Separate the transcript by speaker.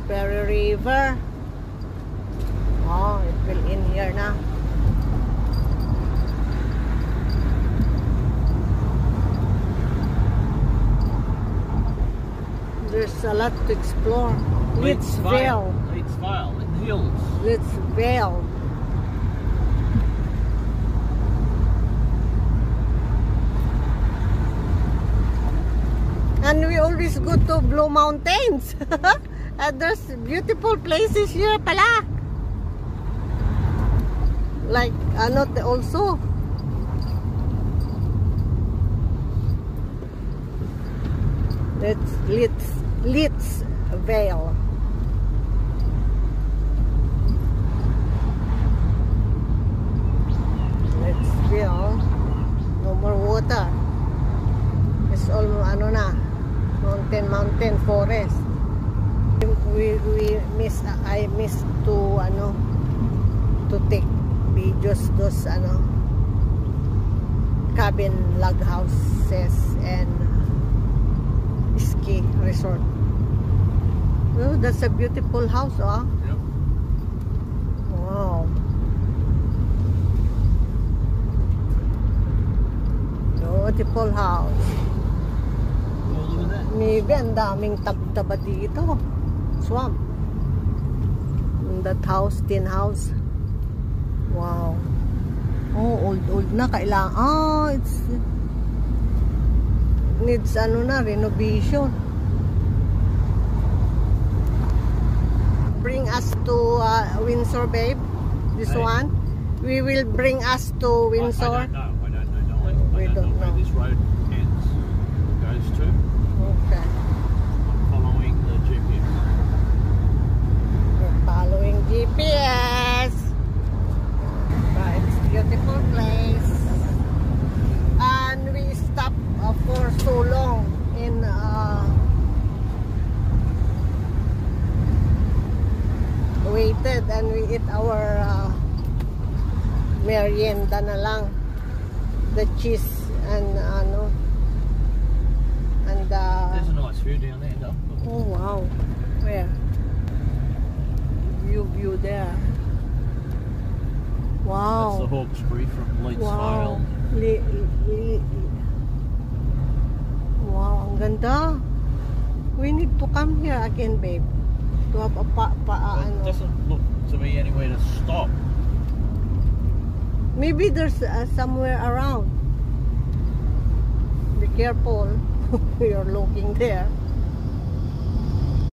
Speaker 1: Perry River. Oh, it will in here na. There's a lot to explore. Lidsvale.
Speaker 2: Lidsvale in the hills.
Speaker 1: Lidsvale. And we always go to Blue Mountains. And there's beautiful places here pala. Like, also. That's Lidsvale. Lidsvale. No more water. It's all mountain forest. I miss to take videos those cabin log houses and ski resort. Oh, that's a beautiful house, oh.
Speaker 2: Yep.
Speaker 1: Wow. Beautiful house.
Speaker 2: Oh, look at that.
Speaker 1: Maybe ang daming taba dito. Swamp. That house, tin house. Wow. Oh, old na. Kailangan. It's needs renovation. Bring us to Windsor, babe. This one. We will bring us to Windsor.
Speaker 2: I don't know. I don't know where this road ends. Goes to.
Speaker 1: Okay.
Speaker 2: I'm following the GPS.
Speaker 1: We're following GPS. But it's a beautiful place. And we stopped for so long in waited and we eat our merienda na lang, the cheese and
Speaker 2: There's a nice view down there, though.
Speaker 1: oh wow, where view there. Wow,
Speaker 2: That's the Hawkesbury from Lidsvale.
Speaker 1: wow. Wow, ang ganda. We need to come here again, babe. To have a
Speaker 2: It doesn't look to me anywhere to stop.
Speaker 1: Maybe there's somewhere around. Be careful. You're looking there.